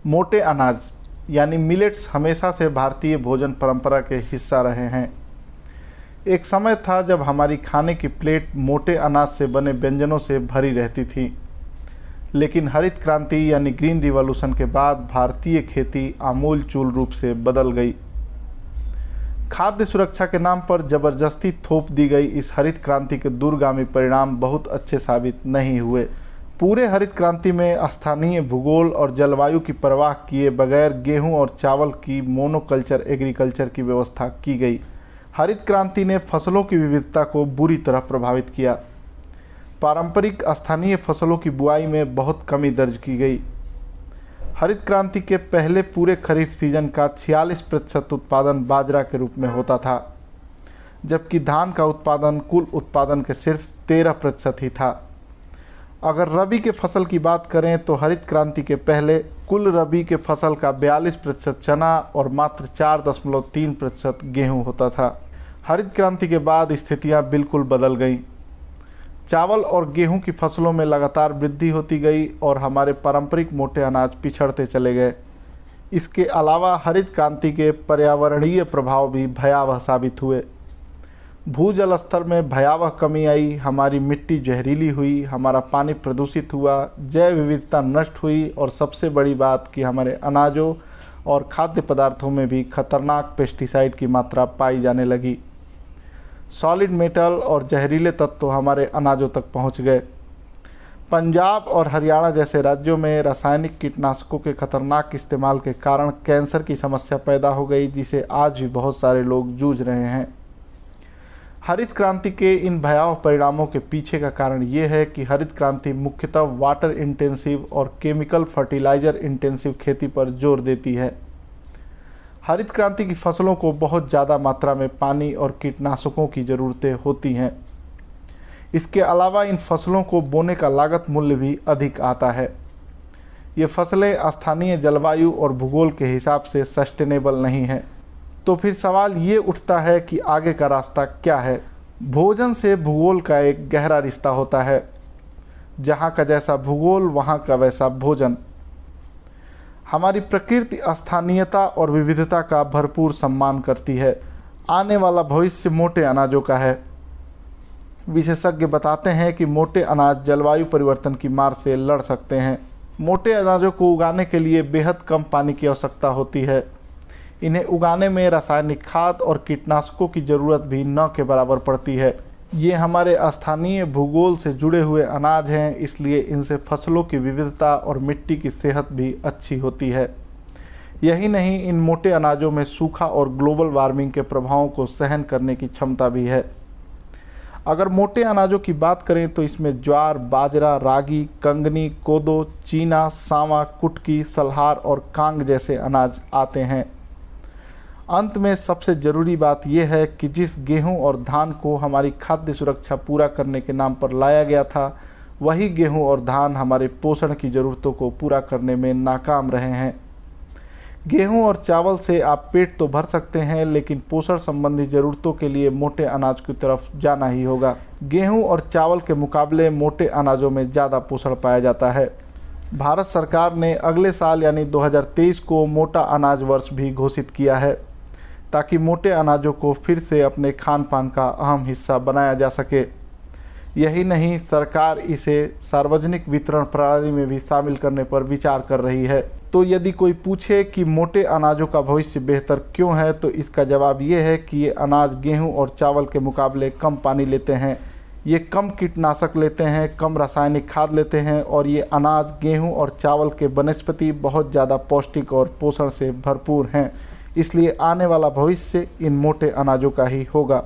मोटे अनाज यानी मिलेट्स हमेशा से भारतीय भोजन परंपरा के हिस्सा रहे हैं। एक समय था जब हमारी खाने की प्लेट मोटे अनाज से बने व्यंजनों से भरी रहती थी, लेकिन हरित क्रांति यानी ग्रीन रिवॉल्यूशन के बाद भारतीय खेती आमूलचूल रूप से बदल गई। खाद्य सुरक्षा के नाम पर जबरदस्ती थोप दी गई इस हरित क्रांति के दूरगामी परिणाम बहुत अच्छे साबित नहीं हुए। पूरे हरित क्रांति में स्थानीय भूगोल और जलवायु की परवाह किए बगैर गेहूं और चावल की मोनोकल्चर एग्रीकल्चर की व्यवस्था की गई। हरित क्रांति ने फसलों की विविधता को बुरी तरह प्रभावित किया। पारंपरिक स्थानीय फसलों की बुआई में बहुत कमी दर्ज की गई। हरित क्रांति के पहले पूरे खरीफ सीजन का 46% उत्पादन बाजरा के रूप में होता था, जबकि धान का उत्पादन कुल उत्पादन के सिर्फ 13% ही था। अगर रबी के फसल की बात करें तो हरित क्रांति के पहले कुल रबी के फसल का 42% चना और मात्र 4.3% गेहूँ होता था। हरित क्रांति के बाद स्थितियां बिल्कुल बदल गईं। चावल और गेहूं की फसलों में लगातार वृद्धि होती गई और हमारे पारंपरिक मोटे अनाज पिछड़ते चले गए। इसके अलावा हरित क्रांति के पर्यावरणीय प्रभाव भी भयावह साबित हुए। भूजल स्तर में भयावह कमी आई, हमारी मिट्टी जहरीली हुई, हमारा पानी प्रदूषित हुआ, जैव विविधता नष्ट हुई और सबसे बड़ी बात कि हमारे अनाजों और खाद्य पदार्थों में भी खतरनाक पेस्टिसाइड की मात्रा पाई जाने लगी। सॉलिड मेटल और जहरीले तत्व हमारे अनाजों तक पहुंच गए। पंजाब और हरियाणा जैसे राज्यों में रासायनिक कीटनाशकों के खतरनाक इस्तेमाल के कारण कैंसर की समस्या पैदा हो गई, जिसे आज भी बहुत सारे लोग जूझ रहे हैं। हरित क्रांति के इन भयावह परिणामों के पीछे का कारण ये है कि हरित क्रांति मुख्यतः वाटर इंटेंसिव और केमिकल फर्टिलाइजर इंटेंसिव खेती पर जोर देती है। हरित क्रांति की फसलों को बहुत ज़्यादा मात्रा में पानी और कीटनाशकों की ज़रूरतें होती हैं। इसके अलावा इन फसलों को बोने का लागत मूल्य भी अधिक आता है। ये फसलें स्थानीय जलवायु और भूगोल के हिसाब से सस्टेनेबल नहीं हैं। तो फिर सवाल ये उठता है कि आगे का रास्ता क्या है। भोजन से भूगोल का एक गहरा रिश्ता होता है। जहाँ का जैसा भूगोल वहाँ का वैसा भोजन। हमारी प्रकृति स्थानीयता और विविधता का भरपूर सम्मान करती है। आने वाला भविष्य मोटे अनाजों का है। विशेषज्ञ बताते हैं कि मोटे अनाज जलवायु परिवर्तन की मार से लड़ सकते हैं। मोटे अनाजों को उगाने के लिए बेहद कम पानी की आवश्यकता होती है। इन्हें उगाने में रासायनिक खाद और कीटनाशकों की ज़रूरत भी न के बराबर पड़ती है। ये हमारे स्थानीय भूगोल से जुड़े हुए अनाज हैं, इसलिए इनसे फसलों की विविधता और मिट्टी की सेहत भी अच्छी होती है। यही नहीं, इन मोटे अनाजों में सूखा और ग्लोबल वार्मिंग के प्रभावों को सहन करने की क्षमता भी है। अगर मोटे अनाजों की बात करें तो इसमें ज्वार, बाजरा, रागी, कंगनी, कोदो, चीना, सावा, कुटकी, सलहार और कांग जैसे अनाज आते हैं। अंत में सबसे ज़रूरी बात यह है कि जिस गेहूं और धान को हमारी खाद्य सुरक्षा पूरा करने के नाम पर लाया गया था, वही गेहूं और धान हमारे पोषण की ज़रूरतों को पूरा करने में नाकाम रहे हैं। गेहूं और चावल से आप पेट तो भर सकते हैं, लेकिन पोषण संबंधी ज़रूरतों के लिए मोटे अनाज की तरफ जाना ही होगा। गेहूं और चावल के मुकाबले मोटे अनाजों में ज़्यादा पोषण पाया जाता है। भारत सरकार ने अगले साल यानी 2023 को मोटा अनाज वर्ष भी घोषित किया है, ताकि मोटे अनाजों को फिर से अपने खान पान का अहम हिस्सा बनाया जा सके। यही नहीं, सरकार इसे सार्वजनिक वितरण प्रणाली में भी शामिल करने पर विचार कर रही है। तो यदि कोई पूछे कि मोटे अनाजों का भविष्य बेहतर क्यों है, तो इसका जवाब ये है कि ये अनाज गेहूं और चावल के मुकाबले कम पानी लेते हैं, ये कम कीटनाशक लेते हैं, कम रासायनिक खाद लेते हैं और ये अनाज गेहूँ और चावल के बनस्पति बहुत ज़्यादा पौष्टिक और पोषण से भरपूर हैं। इसलिए आने वाला भविष्य इन मोटे अनाजों का ही होगा।